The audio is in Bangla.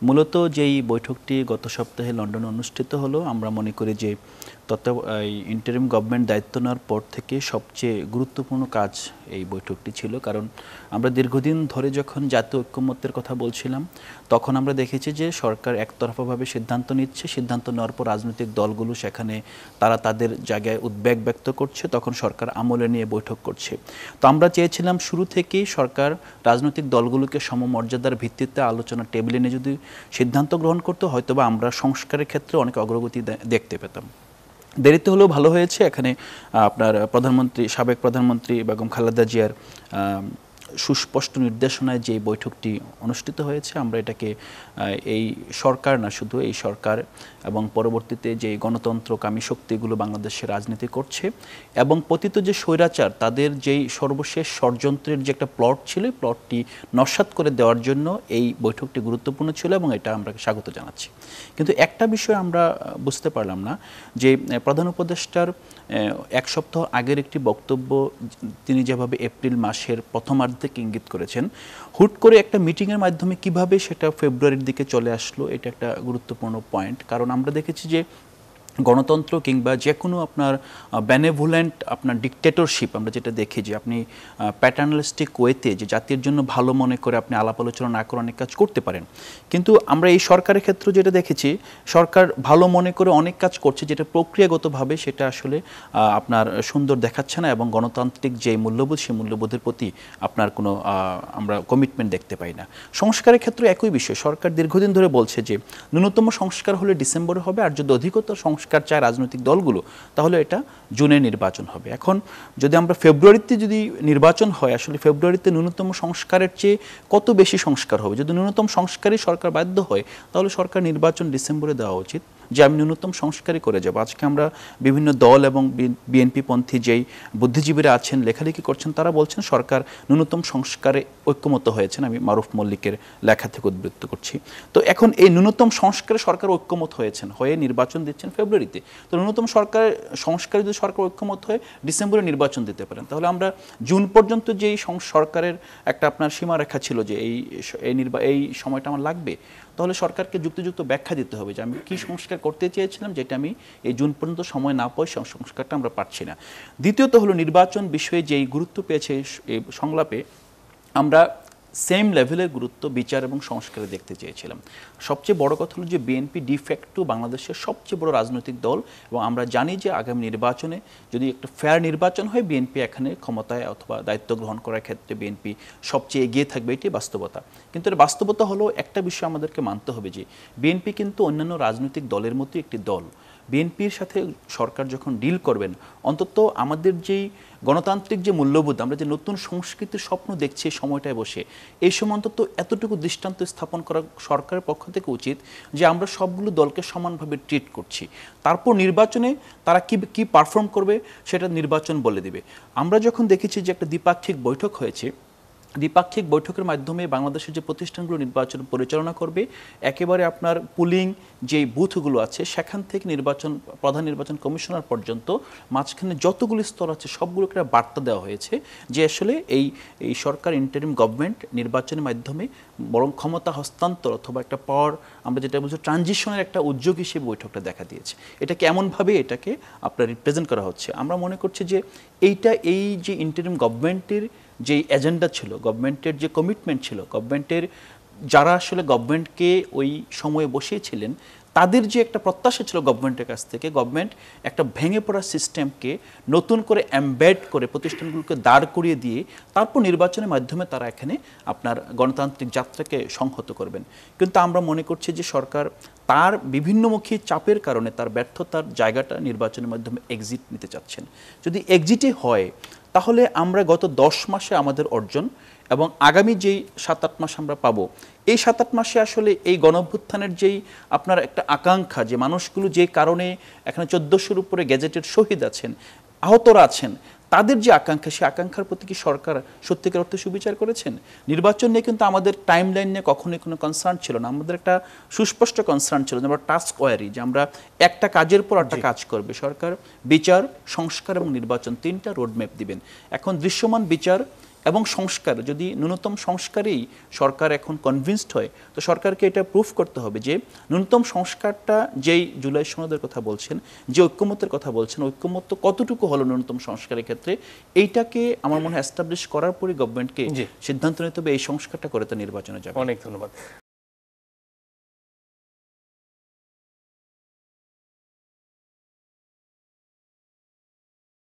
মূলত যেই বৈঠকটি গত সপ্তাহে লন্ডনে অনুষ্ঠিত হলো, আমরা মনে করি যে ইন্টারিম গভর্নমেন্ট দায়িত্ব নেওয়ার পর থেকে সবচেয়ে গুরুত্বপূর্ণ কাজ এই বৈঠকটি ছিল। কারণ আমরা দীর্ঘদিন ধরে যখন জাতীয় ঐক্যমত্যের কথা বলছিলাম, তখন আমরা দেখেছি যে সরকার একতরফাভাবে সিদ্ধান্ত নিচ্ছে। সিদ্ধান্ত নেওয়ার পর রাজনৈতিক দলগুলো সেখানে তারা তাদের জায়গায় উদ্বেগ ব্যক্ত করছে, তখন সরকার আমলে নিয়ে বৈঠক করছে। তো আমরা চেয়েছিলাম শুরু থেকেই সরকার রাজনৈতিক দলগুলোকে সমমর্যাদার ভিত্তিতে আলোচনা টেবিলে নিয়ে যদি সিদ্ধান্ত গ্রহণ করতে, হয়তোবা আমরা সংস্কারের ক্ষেত্রে অনেক অগ্রগতি দেখতে পেতাম। দেরিতে হলেও ভালো হয়েছে। এখানে আপনার সাবেক প্রধানমন্ত্রী বেগম খালেদা জিয়ার সুস্পষ্ট নির্দেশনায় যে বৈঠকটি অনুষ্ঠিত হয়েছে, আমরা এটাকে এই সরকার না, শুধু এই সরকার এবং পরবর্তীতে যে গণতন্ত্রকামী শক্তিগুলো বাংলাদেশে রাজনীতি করছে এবং পতিত যে স্বৈরাচার, তাদের যেই সর্বশেষ ষড়যন্ত্রের যে একটা প্লট ছিল, প্লটটি নস্যাৎ করে দেওয়ার জন্য এই বৈঠকটি গুরুত্বপূর্ণ ছিল এবং এটা আমরা স্বাগত জানাচ্ছি। কিন্তু একটা বিষয় আমরা বুঝতে পারলাম না, যে প্রধান উপদেষ্টার এক সপ্তাহ আগের একটি বক্তব্য, তিনি যেভাবে এপ্রিল মাসের প্রথমার্ধে ইঙ্গিত করেছেন, হুট করে একটা মিটিংয়ের মাধ্যমে কিভাবে সেটা ফেব্রুয়ারির দিকে চলে আসলো, এটা একটা গুরুত্বপূর্ণ পয়েন্ট। কারণ আমরা দেখেছি যে গণতন্ত্র কিংবা যে কোনো আপনার বেনেভোলেন্ট আপনার ডিকটেটরশিপ, আমরা যেটা দেখি যে আপনি প্যাটার্নালিস্টিক ওয়েতে যে জাতির জন্য ভালো মনে করে আপনি আলাপ আলোচনা না করে অনেক কাজ করতে পারেন। কিন্তু আমরা এই সরকারের ক্ষেত্রে যেটা দেখেছি, সরকার ভালো মনে করে অনেক কাজ করছে, যেটা প্রক্রিয়াগতভাবে সেটা আসলে আপনার সুন্দর দেখাচ্ছে না এবং গণতান্ত্রিক যে মূল্যবোধ, সেই মূল্যবোধের প্রতি আপনার কোনো আমরা কমিটমেন্ট দেখতে পাই না। সংস্কারের ক্ষেত্রে একই বিষয়, সরকার দীর্ঘদিন ধরে বলছে যে ন্যূনতম সংস্কার হলে ডিসেম্বরে হবে, আর যদি অধিকতর সংস্কার চায় রাজনৈতিক দলগুলো, তাহলে এটা জুনে নির্বাচন হবে। এখন যদি আমরা ফেব্রুয়ারিতে যদি নির্বাচন হয়, আসলে ফেব্রুয়ারিতে ন্যূনতম সংস্কারের চেয়ে কত বেশি সংস্কার হবে? যদি ন্যূনতম সংস্কারই সরকার বাধ্য হয়, তাহলে সরকার নির্বাচন ডিসেম্বরে দেওয়া উচিত, যে আমি ন্যূনতম সংস্কারই করে যাব। আজকে আমরা বিভিন্ন দল এবং বিএনপি পন্থী যেই বুদ্ধিজীবীরা আছেন, লেখালেখি করছেন, তারা বলছেন সরকার ন্যূনতম সংস্কারে ঐক্যমত হয়েছেন। আমি মারুফ মল্লিকের লেখা থেকে উদ্ধৃত করছি। তো এখন এই ন্যূনতম সংস্কারে সরকার ঐক্যমত হয়েছেন, হয়ে নির্বাচন দিচ্ছেন ফেব্রুয়ারিতে। তো ন্যূনতম সংস্কারে যদি সরকার ঐক্যমত হয়ে ডিসেম্বরে নির্বাচন দিতে পারেন, তাহলে আমরা জুন পর্যন্ত যেই সরকারের একটা আপনার সীমারেখা ছিল যে এই সময়টা আমার লাগবে, তাহলে সরকারকে যুক্তিযুক্ত ব্যাখ্যা দিতে হবে যে আমি কী সংস্কার করতে চেয়েছিলাম, যেটা আমি এই জুন পর্যন্ত সময় না পাই, সংস্কারটা আমরা পাচ্ছি না। দ্বিতীয়ত হলো নির্বাচন বিষয়ে যেই গুরুত্ব পেয়েছে এই সংলাপে, আমরা সেম লেভেলের গুরুত্ব বিচার এবং সংস্কারে দেখতে চেয়েছিলাম। সবচেয়ে বড় কথা হলো যে বিএনপি ডিফ্যাক্টো বাংলাদেশের সবচেয়ে বড় রাজনৈতিক দল, এবং আমরা জানি যে আগামী নির্বাচনে যদি একটা ফেয়ার নির্বাচন হয়, বিএনপি এখানে ক্ষমতায় অথবা দায়িত্ব গ্রহণ করার ক্ষেত্রে বিএনপি সবচেয়ে এগিয়ে থাকবে, এটি বাস্তবতা। কিন্তু এর বাস্তবতা হলো একটা বিষয় আমাদেরকে মানতে হবে, যে বিএনপি কিন্তু অন্যান্য রাজনৈতিক দলের মতো একটি দল। বিএনপির সাথে সরকার যখন ডিল করবেন, অন্তত আমাদের যেই গণতান্ত্রিক যে মূল্যবোধ, আমরা যে নতুন সংস্কৃতির স্বপ্ন দেখছি এই সময়টায় বসে, এই সময় অন্তত এতটুকু দৃষ্টান্ত স্থাপন করা সরকারের পক্ষ থেকে উচিত, যে আমরা সবগুলো দলকে সমানভাবে ট্রিট করছি। তারপর নির্বাচনে তারা কি পারফর্ম করবে সেটা নির্বাচন বলে দেবে। আমরা যখন দেখেছি যে একটা দ্বিপাক্ষিক বৈঠক হয়েছে, দ্বিপাক্ষিক বৈঠকের মাধ্যমে বাংলাদেশের যে প্রতিষ্ঠানগুলো নির্বাচন পরিচালনা করবে, একেবারে আপনার পুলিং যেই বুথগুলো আছে সেখান থেকে প্রধান নির্বাচন কমিশনার পর্যন্ত মাঝখানে যতগুলি স্তর আছে সবগুলোকে একটা বার্তা দেওয়া হয়েছে যে আসলে এই সরকার ইন্টারিম গভর্নমেন্ট নির্বাচনের মাধ্যমে বরং ক্ষমতা হস্তান্তর অথবা একটা পাওয়ার, আমরা যেটা বলছি ট্রানজিশনের একটা উদ্যোগ হিসেবে বৈঠকটা দেখা দিয়েছে। এটাকে এমনভাবে এটাকে আপনার রিপ্রেজেন্ট করা হচ্ছে। আমরা মনে করছি যে এই যে ইন্টারিম গভর্নমেন্টের যে এজেন্ডা ছিল, গভর্নমেন্টের যে কমিটমেন্ট ছিল, গভর্নমেন্টের যারা আসলে গভর্নমেন্টকে ওই সময়ে বসিয়েছিলেন, তাদের যে একটা প্রত্যাশা ছিল গভর্নমেন্টের কাছ থেকে, গভর্নমেন্ট একটা ভেঙে পড়া সিস্টেমকে নতুন করে এমবেড করে প্রতিষ্ঠানগুলোকে দাঁড় করিয়ে দিয়ে তারপর নির্বাচনের মাধ্যমে তারা এখানে আপনার গণতান্ত্রিক যাত্রাকে সংহত করবেন। কিন্তু আমরা মনে করছি যে সরকার তার বিভিন্নমুখী চাপের কারণে তার ব্যর্থতার জায়গাটা নির্বাচনের মাধ্যমে এক্সিট নিতে চাচ্ছেন। যদি এক্সিটই হয়, তাহলে আমরা গত 10 মাসে আমাদের অর্জন এবং আগামী যেই 7-8 মাস আমরা পাবো, এই 7-8 মাসে আসলে এই গণঅভ্যুত্থানের যেই আপনার একটা আকাঙ্ক্ষা, যে মানুষগুলো যে কারণে এখানে 1400-র উপরে গ্যাজেটেড শহীদ আছেন, আহতরা আছেন, তাদের যে আকাঙ্ক্ষা, সেই আকাঙ্ক্ষার প্রতি কি সরকার সত্যিকার অর্থে সুবিচার করেছেন? নির্বাচন নিয়ে কিন্তু আমাদের টাইম লাইন নিয়ে কখনোই কোনো কনসার্ন ছিল না। আমাদের একটা সুস্পষ্ট কনসার্ন ছিল যে আমরা টাস্ক ওয়ারি, যে আমরা একটা কাজের পর একটা কাজ করবে। সরকার বিচার, সংস্কার এবং নির্বাচন 3টা রোডম্যাপ দিবেন। এখন দৃশ্যমান বিচার এবং সংস্কার, যদি ন্যূনতম সংস্কারেই সরকার এখন কনভিন্সড হয়, তো সরকারকে এটা প্রুফ করতে হবে যে ন্যূনতম সংস্কারটা যেই জুলাই সনদের কথা বলছেন, যে ঐক্যমত্যের কথা বলছেন, ঐক্যমত্য কতটুকু হলো ন্যূনতম সংস্কারের ক্ষেত্রে, এইটাকে আমার মনে হয় এস্টাবলিশ করার পরই গভর্নমেন্টকে সিদ্ধান্ত নিতে হবে এই সংস্কারটা করে তা নির্বাচনে যাবে। অনেক ধন্যবাদ।